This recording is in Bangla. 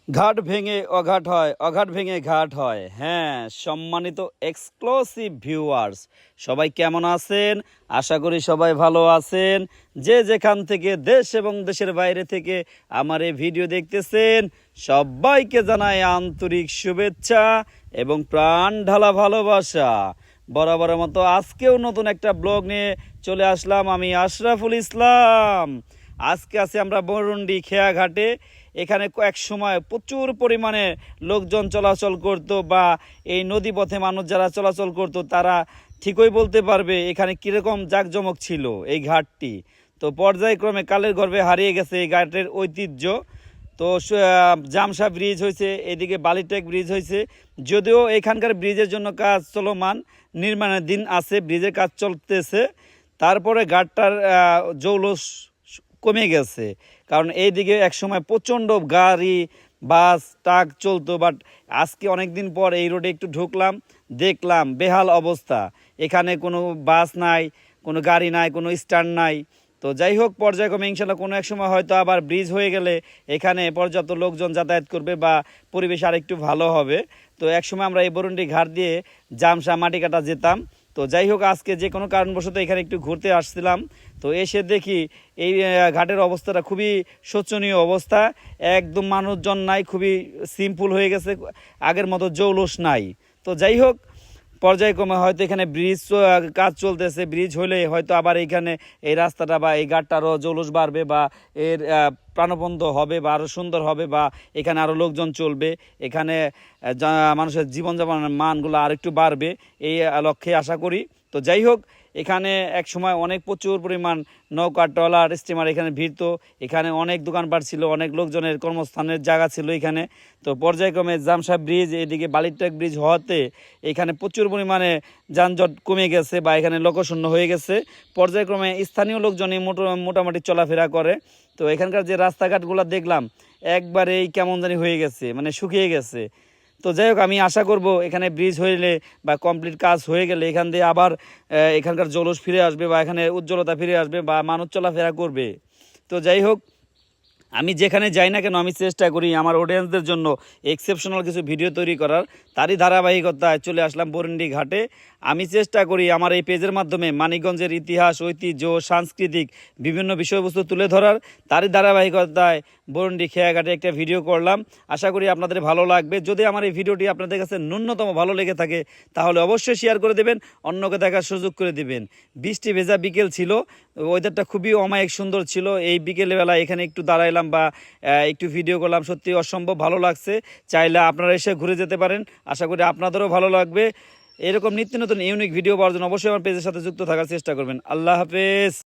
ঘাট ভেঙে অঘাট হয়, অঘাট ভেঙে ঘাট হয়। হ্যাঁ, সম্মানিত এক্সক্লুসিভ ভিউয়ার্স, সবাই কেমন আছেন? আশা করি সবাই ভালো আছেন। যে যেখান থেকে দেশ এবং দেশের বাইরে থেকে আমার এই ভিডিও দেখতেছেন, সবাইকে জানাই আন্তরিক শুভেচ্ছা এবং প্রাণ ঢালা ভালোবাসা। বরাবরের মতো আজকেও নতুন একটা ব্লগ নিয়ে চলে আসলাম। আমি আশরাফুল ইসলাম। আজকে আছি আমরা বরুন্ডি খেয়াঘাটে। এখানে এক সময় প্রচুর পরিমাণে লোকজন চলাচল করত, বা এই নদীপথে মানুষ যারা চলাচল করত তারা ঠিকই বলতে পারবে এখানে কীরকম জাঁকজমক ছিল এই ঘাটটি। তো পর্যায়ক্রমে কালের গর্ভে হারিয়ে গেছে এই ঘাটের ঐতিহ্য। তো জামসা ব্রিজ হয়েছে, এদিকে বালিটেক ব্রিজ হয়েছে। যদিও এখানকার ব্রিজের জন্য কাজ চলমান, নির্মাণের দিন আছে, ব্রিজের কাজ চলতেছে। তারপরে ঘাটটার জৌলস কমে গেছে, কারণ এইদিকে একসময় প্রচণ্ড গাড়ি বাস ট্রাক চলতো। বাট আজকে অনেক দিন পর এই রোডে একটু ঢুকলাম, দেখলাম বেহাল অবস্থা। এখানে কোনো বাস নাই, কোনো গাড়ি নাই, কোনো স্ট্যান্ড নাই। তো যাই হোক, পর্যায়ক্রমে ইনশাল্লাহ কোনো এক সময় হয়তো আবার ব্রিজ হয়ে গেলে এখানে পর্যাপ্ত লোকজন যাতায়াত করবে বা পরিবেশ আরেকটু ভালো হবে। তো একসময় আমরা এই বরুন্ডি ঘাট দিয়ে জামসা মাটিকাটা যেতাম। তো যাই হোক, আজকে যে কোনো কারণবশত এখানে একটু ঘুরতে আসছিলাম। তো এসে দেখি এই ঘাটের অবস্থাটা খুবই শোচনীয় অবস্থা। একদম মানুষজন নাই, খুবই সিম্পল হয়ে গেছে, আগের মতো জৌলুস নাই। তো যাই হোক, পর্যায়ক্রমে হয়তো এখানে ব্রিজ কাজ চলতেছে, ব্রিজ হলে হয়তো আবার এইখানে এই রাস্তাটা বা এই ঘাটটা আরও জৌলুস বাড়বে, বা এর প্রাণবন্ত হবে, বা আরও সুন্দর হবে, বা এখানে আরও লোকজন চলবে। এখানে মানুষের জীবনযাপনের মানগুলো আরেকটু বাড়বে, এই লক্ষ্যে আশা করি। তো যাই হোক, এখানে এক সময় অনেক প্রচুর পরিমাণ নৌকা ট্রলার স্টিমার এখানে ভিড়ত। এখানে অনেক দোকানপাট ছিল, অনেক লোকজনের কর্মস্থানের জায়গা ছিল এখানে। তো পর্যায়ক্রমে জামসা ব্রিজ, এদিকে বালিরটেক ব্রিজ হওয়াতে এখানে প্রচুর পরিমাণে যানজট কমে গেছে, বা এখানে লোকশূন্য হয়ে গেছে। পর্যায়ক্রমে স্থানীয় লোকজনই মোটামুটি চলাফেরা করে। তো এখানকার যে রাস্তাঘাটগুলো দেখলাম একবারেই কেমন জানি হয়ে গেছে, মানে শুকিয়ে গেছে। তো যাই হোক, আমি আশা করব এখানে ব্রিজ হইলে বা কমপ্লিট কাজ হয়ে গেলে এখান দিয়ে আবার এখানকার জলস ফিরে আসবে, বা এখানে উজ্জ্বলতা ফিরে আসবে, বা মানুষ চলাফেরা করবে। তো যাই হোক, আমি যেখানে যাই না কেন আমি চেষ্টা করি আমার অডিয়েন্সদের জন্য এক্সেপশনাল কিছু ভিডিও তৈরি করার। তারই ধারাবাহিকতায় চলে আসলাম বরুন্ডি ঘাটে। আমি চেষ্টা করি আমার এই পেজের মাধ্যমে মানিকগঞ্জের ইতিহাস, ঐতিহ্য, সাংস্কৃতিক বিভিন্ন বিষয়বস্তু তুলে ধরার। তারই ধারাবাহিকতায় বরুন্ডি খেয়াঘাটে একটা ভিডিও করলাম। আশা করি আপনাদের ভালো লাগবে। যদি আমার এই ভিডিওটি আপনাদের কাছে ন্যূনতম ভালো লেগে থাকে তাহলে অবশ্যই শেয়ার করে দেবেন, অন্যকে দেখার সুযোগ করে দেবেন। বৃষ্টি ভেজা বিকেল ছিল, ওয়েদারটা খুবই অমায়িক সুন্দর ছিল। এই বিকেলবেলা এখানে একটু দাঁড়াইলাম বা একটু ভিডিও করলাম, সত্যি অসম্ভব ভালো লাগছে। চাইলে আপনারা এসে ঘুরে যেতে পারেন, আশা করি আপনাদেরও ভালো লাগবে। এরকম নিত্য নতুন ইউনিক ভিডিও পাওয়ার জন্য অবশ্যই আমার পেজের সাথে যুক্ত থাকার চেষ্টা করবেন। আল্লাহ হাফেজ।